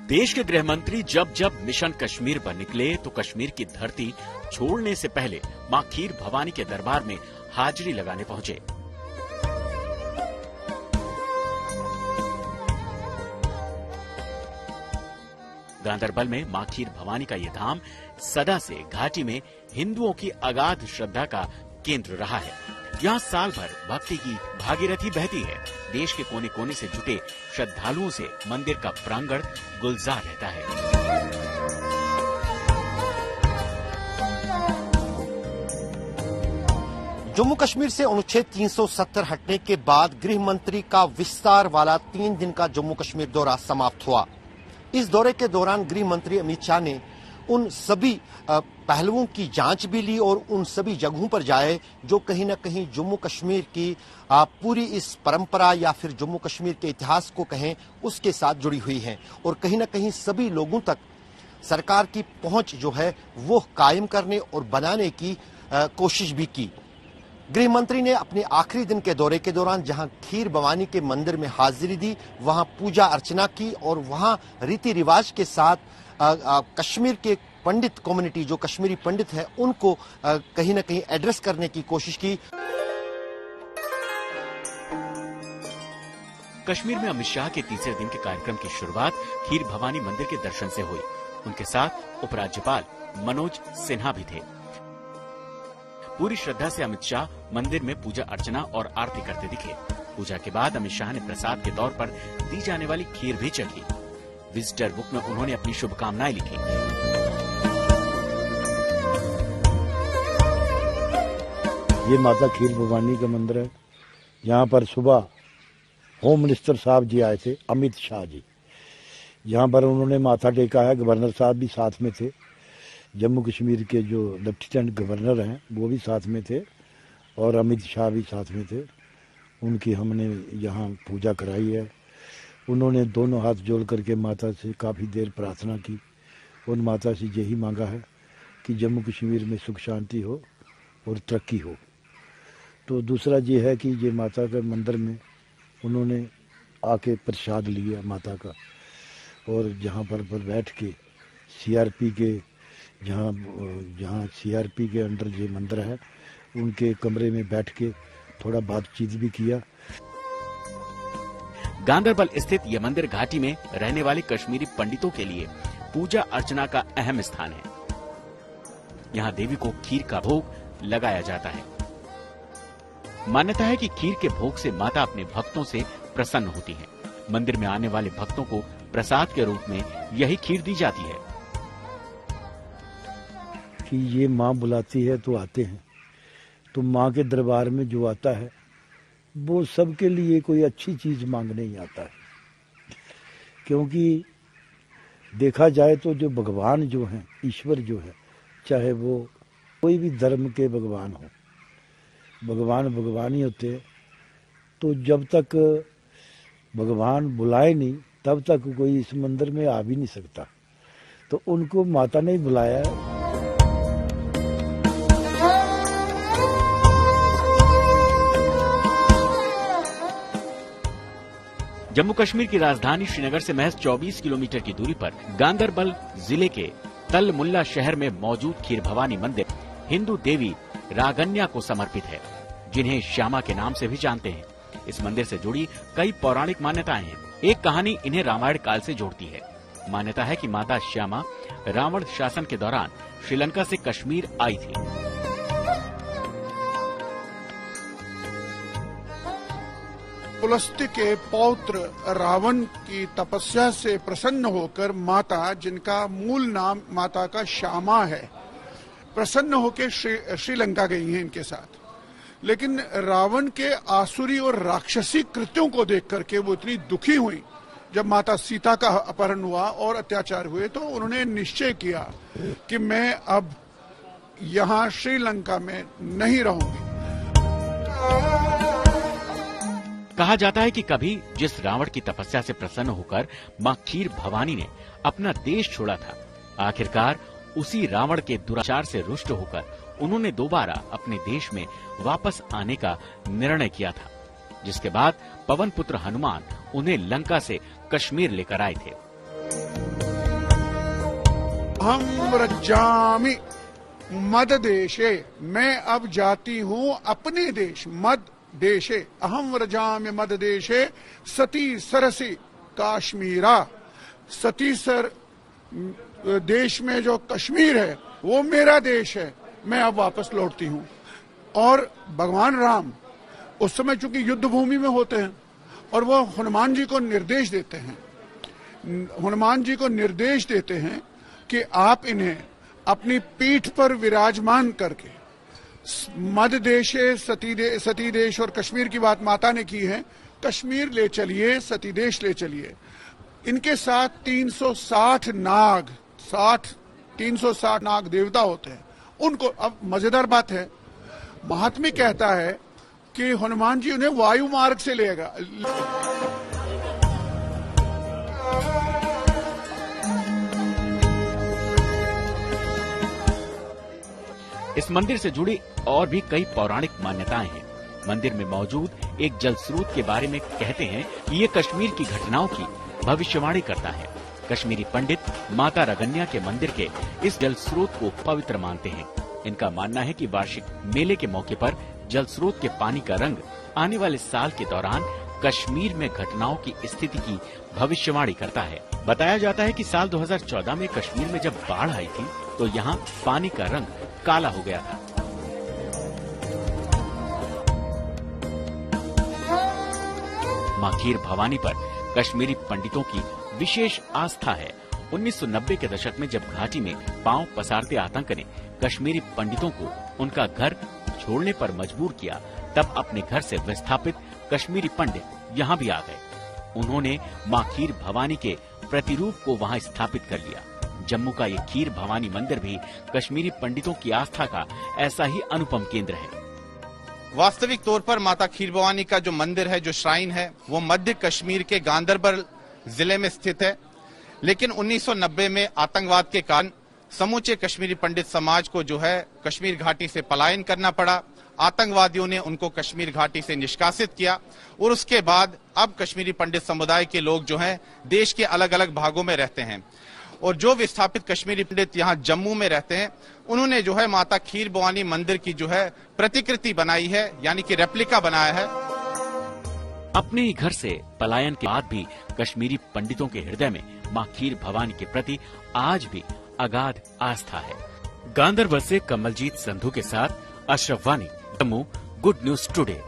देश के गृह मंत्री जब जब मिशन कश्मीर पर निकले तो कश्मीर की धरती छोड़ने से पहले मां खीर भवानी के दरबार में हाजिरी लगाने पहुंचे। गांदरबल में मां खीर भवानी का ये धाम सदा से घाटी में हिंदुओं की अगाध श्रद्धा का केंद्र रहा है। यहाँ साल भर भक्ति की भागीरथी बहती है। देश के कोने कोने से जुटे श्रद्धालुओं से मंदिर का प्रांगण गुलजार रहता है। जम्मू कश्मीर से अनुच्छेद 370 हटने के बाद गृह मंत्री का विस्तार वाला 3 दिन का जम्मू कश्मीर दौरा समाप्त हुआ। इस दौरे के दौरान गृह मंत्री अमित शाह ने उन सभी पहलुओं की जांच भी ली और उन सभी जगहों पर जाए जो कहीं न कहीं जम्मू कश्मीर की पूरी इस परंपरा या फिर जम्मू कश्मीर के इतिहास को कहें उसके साथ जुड़ी हुई हैं और कहीं न कहीं सभी लोगों तक सरकार की पहुंच जो है वो कायम करने और बनाने की कोशिश भी की। गृह मंत्री ने अपने आखिरी दिन के दौरे के दौरान जहां खीर भवानी के मंदिर में हाजिरी दी, वहां पूजा अर्चना की और वहां रीति रिवाज के साथ कश्मीर के पंडित कम्युनिटी जो कश्मीरी पंडित है उनको कहीं न कहीं एड्रेस करने की कोशिश की। कश्मीर में अमित शाह के तीसरे दिन के कार्यक्रम की शुरुआत खीर भवानी मंदिर के दर्शन से हुई। उनके साथ उपराज्यपाल मनोज सिन्हा भी थे। पूरी श्रद्धा से अमित शाह मंदिर में पूजा अर्चना और आरती करते दिखे। पूजा के बाद अमित शाह ने प्रसाद के तौर पर दी जाने वाली खीर भी चखी। विजिटर बुक में उन्होंने अपनी शुभकामनाएं लिखी। ये माता खीर भवानी का मंदिर है। यहाँ पर सुबह होम मिनिस्टर साहब जी आए थे, अमित शाह जी। यहाँ पर उन्होंने माथा टेका है। गवर्नर साहब भी साथ में थे। जम्मू कश्मीर के जो लेफ्टिनेंट गवर्नर हैं वो भी साथ में थे और अमित शाह भी साथ में थे। उनकी हमने यहाँ पूजा कराई है। उन्होंने दोनों हाथ जोड़ करके माता से काफ़ी देर प्रार्थना की और माता से यही मांगा है कि जम्मू कश्मीर में सुख शांति हो और तरक्की हो। तो दूसरा ये है कि ये माता के मंदिर में उन्होंने आके प्रसाद लिया माता का और जहाँ पर बैठ के सीआरपी के जहाँ सीआरपी के अंडर ये मंदिर है उनके कमरे में बैठ के थोड़ा बातचीत भी किया। गांदरबल स्थित यह मंदिर घाटी में रहने वाले कश्मीरी पंडितों के लिए पूजा अर्चना का अहम स्थान है। यहाँ देवी को खीर का भोग लगाया जाता है। मान्यता है कि खीर के भोग से माता अपने भक्तों से प्रसन्न होती है। मंदिर में आने वाले भक्तों को प्रसाद के रूप में यही खीर दी जाती है। कि ये माँ बुलाती है तो आते हैं। तो माँ के दरबार में जो आता है वो सबके लिए कोई अच्छी चीज मांगने ही आता है। क्योंकि देखा जाए तो जो भगवान जो हैं, ईश्वर जो है, चाहे वो कोई भी धर्म के भगवान हो, भगवान भगवान ही होते हैं। तो जब तक भगवान बुलाए नहीं तब तक कोई इस मंदिर में आ भी नहीं सकता। तो उनको माता ने बुलाया है। जम्मू कश्मीर की राजधानी श्रीनगर से महज 24 किलोमीटर की दूरी पर गांदरबल जिले के तल मुल्ला शहर में मौजूद खीर भवानी मंदिर हिंदू देवी रागन्या को समर्पित है, जिन्हें श्यामा के नाम से भी जानते हैं। इस मंदिर से जुड़ी कई पौराणिक मान्यताएं हैं। एक कहानी इन्हें रामायण काल से जोड़ती है। मान्यता है कि माता श्यामा रावण शासन के दौरान श्रीलंका से कश्मीर आई थी। पुलस्त्य के पौत्र रावण की तपस्या से प्रसन्न होकर माता, जिनका मूल नाम माता का श्यामा है, प्रसन्न होकर श्रीलंका गई हैं इनके साथ। लेकिन रावण के आसुरी और राक्षसी कृत्यों को देख करके वो इतनी दुखी हुई। जब माता सीता का अपहरण हुआ और अत्याचार हुए तो उन्होंने निश्चय किया कि मैं अब यहाँ श्रीलंका में नहीं रहूंगी। कहा जाता है कि कभी जिस रावण की तपस्या से प्रसन्न होकर मां खीर भवानी ने अपना देश छोड़ा था, आखिरकार उसी रावण के दुराचार से रुष्ट होकर उन्होंने दोबारा अपने देश में वापस आने का निर्णय किया था, जिसके बाद पवन पुत्र हनुमान उन्हें लंका से कश्मीर लेकर आए थे। अहम व्रजामि मद देशे, मैं अब जाती हूँ अपने देश, मद देशे, अहम व्रजामि मद देशे, सती सरसी काश्मीरा, सती सर देश में जो कश्मीर है वो मेरा देश है, मैं अब वापस लौटती हूँ। और भगवान राम उस समय चूंकि युद्ध भूमि में होते हैं और वो हनुमान जी को निर्देश देते हैं, हनुमान जी को निर्देश देते हैं कि आप इन्हें अपनी पीठ पर विराजमान करके, मध्य देशे सती देश और कश्मीर की बात माता ने की है, कश्मीर ले चलिए, सती देश ले चलिए। इनके साथ 360 नाग देवता होते हैं उनको। अब मजेदार बात है, महात्म्य कहता है कि हनुमान जी उन्हें वायु मार्ग से लेगा। इस मंदिर से जुड़ी और भी कई पौराणिक मान्यताएं हैं। मंदिर में मौजूद एक जल स्रोत के बारे में कहते हैं कि ये कश्मीर की घटनाओं की भविष्यवाणी करता है। कश्मीरी पंडित माता रगन्या के मंदिर के इस जल स्रोत को पवित्र मानते हैं। इनका मानना है कि वार्षिक मेले के मौके पर जल स्रोत के पानी का रंग आने वाले साल के दौरान कश्मीर में घटनाओं की स्थिति की भविष्यवाणी करता है। बताया जाता है कि साल 2014 में कश्मीर में जब बाढ़ आई थी तो यहाँ पानी का रंग काला हो गया था। मां खीर भवानी पर कश्मीरी पंडितों की विशेष आस्था है। 1990 के दशक में जब घाटी में पांव पसारते आतंक ने कश्मीरी पंडितों को उनका घर छोड़ने पर मजबूर किया, तब अपने घर से विस्थापित कश्मीरी पंडित यहाँ भी आ गए। उन्होंने मां खीर भवानी के प्रतिरूप को वहाँ स्थापित कर लिया। जम्मू का ये खीर भवानी मंदिर भी कश्मीरी पंडितों की आस्था का ऐसा ही अनुपम केंद्र है। वास्तविक तौर पर माता खीर भवानी का जो मंदिर है, जो श्राइन है, वो मध्य कश्मीर के गांदरबल जिले में स्थित है। लेकिन 1990 में आतंकवाद के कारण समूचे कश्मीरी पंडित समाज को जो है कश्मीर घाटी से पलायन करना पड़ा। आतंकवादियों ने उनको कश्मीर घाटी से निष्कासित किया और उसके बाद अब कश्मीरी पंडित समुदाय के लोग जो हैं देश के अलग अलग भागों में रहते हैं। और जो विस्थापित कश्मीरी पंडित यहाँ जम्मू में रहते हैं, उन्होंने जो है माता खीर भवानी मंदिर की जो है प्रतिकृति बनाई है, यानी कि रेप्लिका बनाया है। अपने ही घर से पलायन के बाद भी कश्मीरी पंडितों के हृदय में मां खीर भवानी के प्रति आज भी अगाध आस्था है। गांदरबल से कमलजीत संधू के साथ अशरफ वानी, जम्मू, गुड न्यूज टुडे।